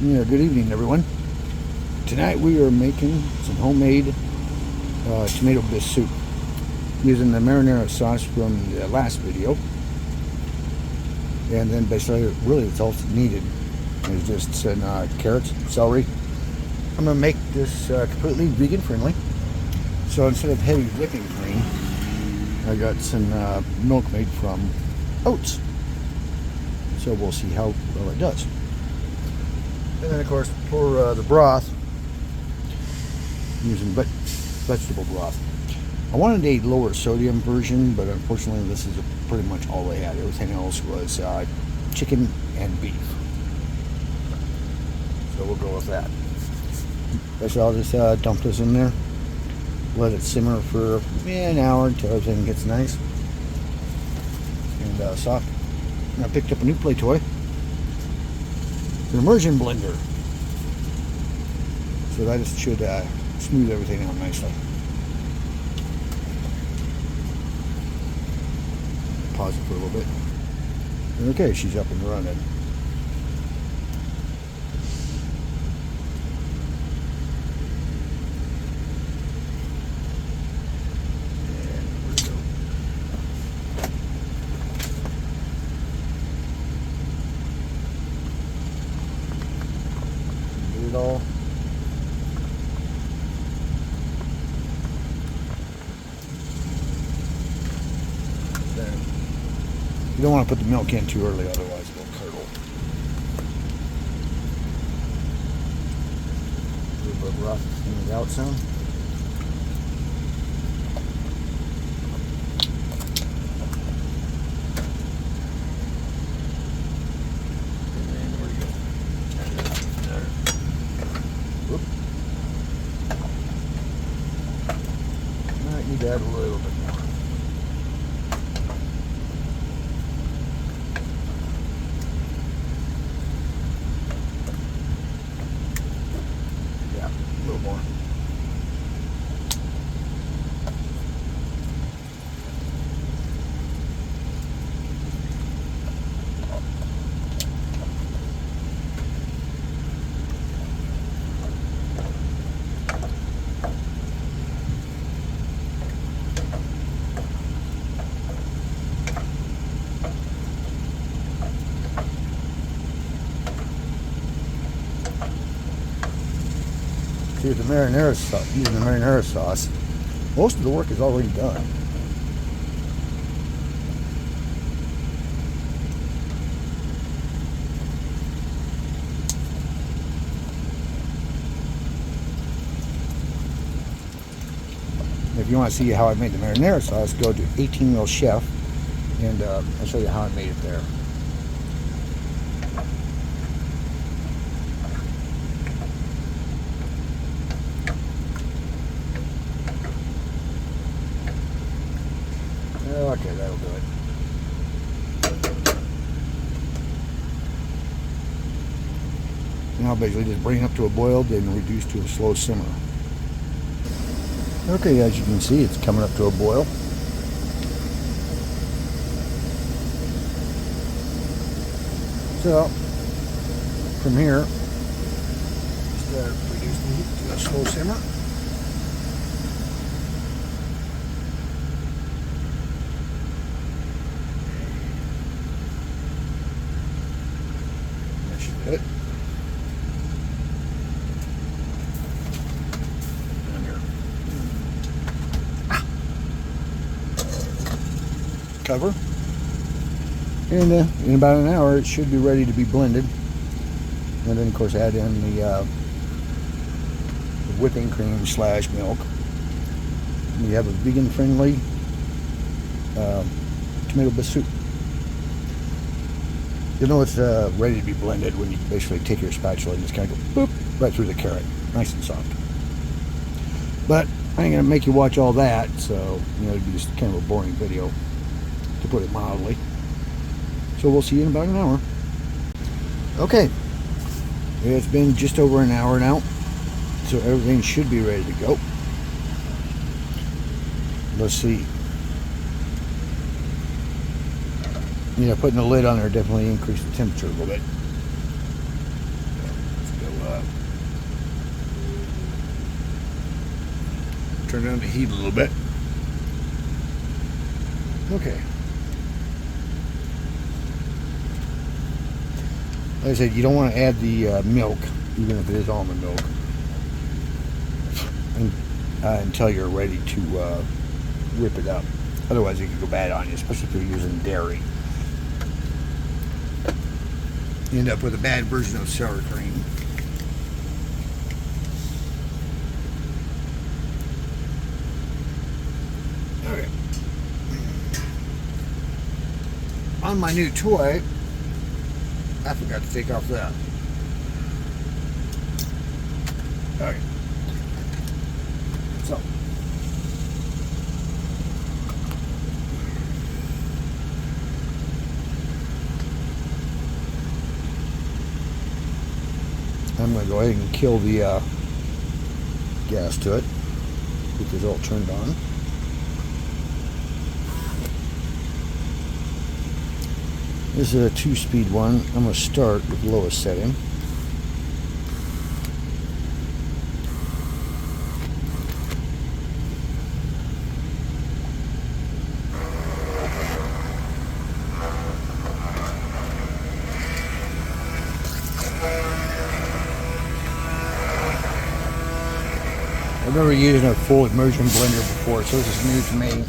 Yeah, good evening, everyone. Tonight we are making some homemade tomato bisque soup using the marinara sauce from the last video. And then basically, really, it's all needed is just some carrots, celery. I'm going to make this completely vegan friendly. So instead of heavy whipping cream, I got some milk made from oats. So we'll see how well it does. And then, of course, for the broth, using vegetable broth. I wanted a lower sodium version, but unfortunately this is pretty much all they had. Everything else was chicken and beef. So we'll go with that. Basically, I'll just dump this in there, let it simmer for an hour until everything gets nice and soft. And I picked up a new play toy, the immersion blender. So that just should smooth everything out nicely. Pause it for a little bit. Okay, she's up and running. Get it all. You don't want to put the milk in too early, otherwise it'll curdle. A little bit of broth in it out some. And then where you go? There. Whoop. Might need to add a little bit more. A little more. See, with the marinara sauce, using the marinara sauce, most of the work is already done. If you want to see how I made the marinara sauce, go to 18 Wheel Chef, and I'll show you how I made it there. Okay, that'll do it. Now basically just bring it up to a boil, then reduce to a slow simmer. Okay, as you can see, it's coming up to a boil. So, from here, just reduce the heat to a slow simmer. It. Cover, and in about an hour it should be ready to be blended. And then of course add in the whipping cream / milk. And you have a vegan friendly tomato bisque soup. You'll know it's ready to be blended when you basically take your spatula and just kind of go boop right through the carrot, nice and soft. But I ain't gonna make you watch all that, so it'd be just kind of a boring video, to put it mildly. So we'll see you in about an hour. Okay, it's been just over an hour now, so everything should be ready to go. Let's see. Putting the lid on there definitely increased the temperature a little bit. turn down the heat a little bit. Okay. Like I said, you don't want to add the milk, even if it is almond milk, until you're ready to whip it up. Otherwise, it could go bad on you, especially if you're using dairy. You end up with a bad version of sour cream. Okay. On my new toy, I forgot to take off that. Okay. So. I'm going to go ahead and kill the gas to it. Get this all turned on. This is a 2-speed one. I'm going to start with the lowest setting. I've never used a full immersion blender before, so this is new to me.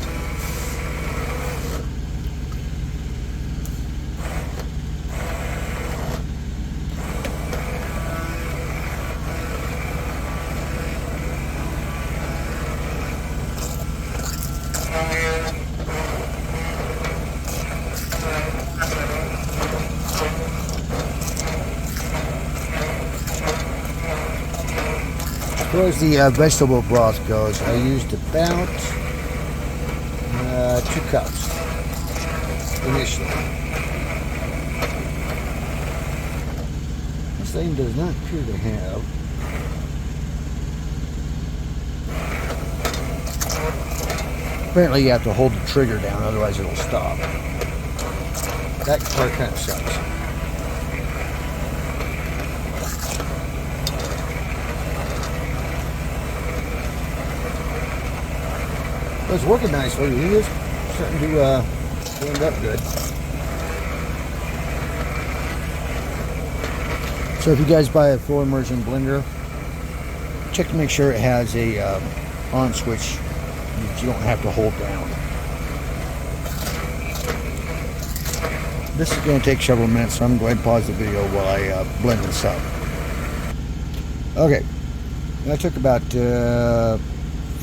As far as the vegetable broth goes, I used about 2 cups initially. This thing does not appear to have apparently you have to hold the trigger down, otherwise it'll stop. That part kind of sucks. But it's working nicely. It is starting to blend up good. So if you guys buy a full immersion blender, check to make sure it has a on switch that you don't have to hold down. This is going to take several minutes, so I'm going to pause the video while I blend this up. Okay, that took about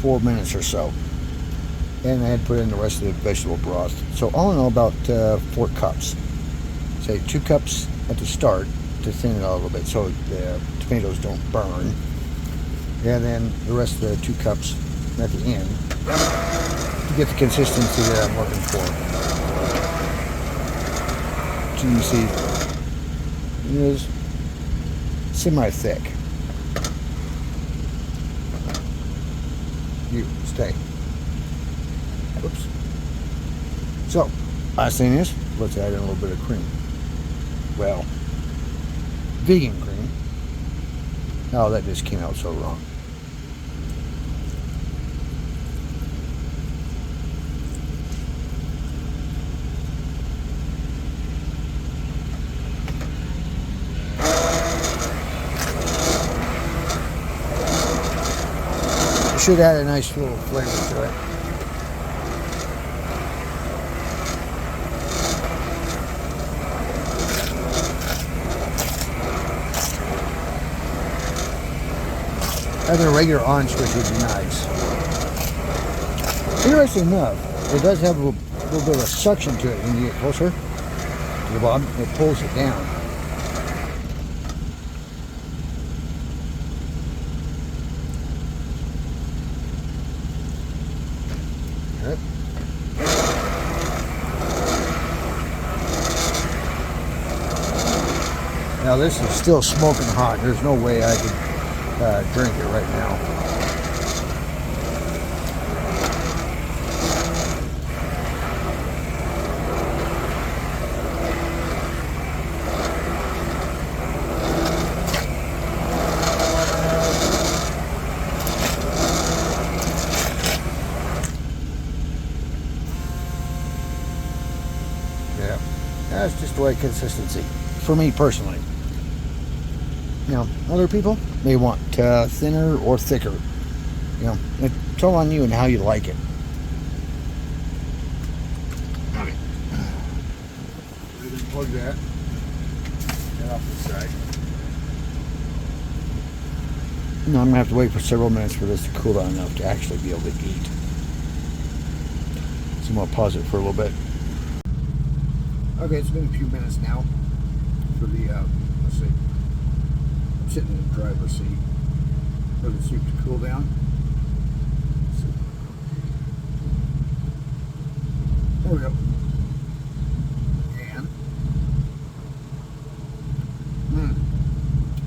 4 minutes or so. And I had to put in the rest of the vegetable broth. So all in all, about 4 cups. Say 2 cups at the start to thin it out a little bit so the tomatoes don't burn. And then the rest of the 2 cups at the end to get the consistency that I'm looking for. So you can see it is semi-thick. You stay. Oops. So, last thing is, let's add in a little bit of cream. Well, vegan cream. Oh, that just came out so wrong. It should add a nice little flavor to it. Having a regular on switch would be nice. Interesting enough, it does have a little bit of a suction to it when you get closer to the bottom. It pulls it down. Okay. Now this is still smoking hot. There's no way I could drink it right now. right consistency for me personally. You know, other people may want thinner or thicker. You know, it's all on you and how you like it. All right. We're going to plug that. Get off the side. No, I'm going to have to wait for several minutes for this to cool down enough to actually be able to eat. So I'm going to pause it for a little bit. Okay, it's been a few minutes now for the, let's see, I'm sitting in the driver's seat for the soup to cool down. There we go. And,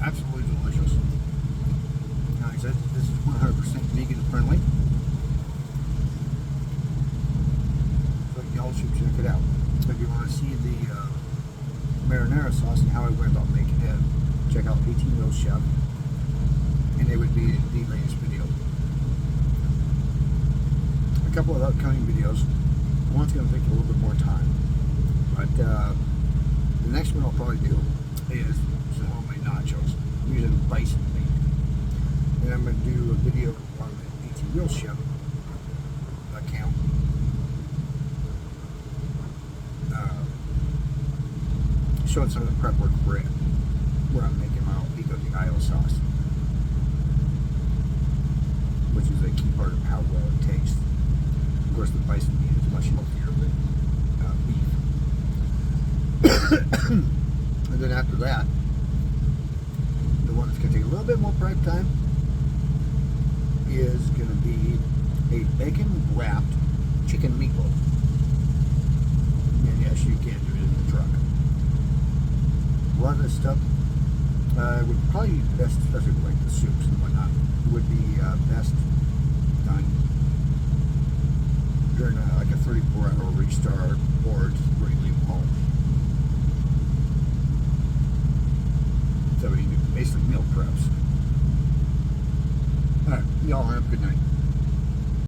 absolutely delicious. Now, I said this is 100% vegan friendly. So y'all should check it out. If you want to see the marinara sauce and how I went about making it, check out 18 Wheel Chef, and it would be the latest video. A couple of upcoming videos. One's going to take a little bit more time, but the next one I'll probably do is some homemade nachos. I'm using bison meat, and I'm going to do a video on the 18 Wheel Chef account. Showing some of the prep work for it, where I'm making my own pico de gallo sauce, which is a key part of how well it tastes. Of course, the bison meat is much healthier than beef. And then after that, the one that's going to take a little bit more prep time is going to be a bacon-wrapped chicken meatloaf. And yes, you can do it in the truck. A lot of this stuff would probably be best, especially with like the soups and whatnot, would be best done during like a 34-hour restart or just before you leave home. So you do basically meal preps. Alright, y'all have a good night.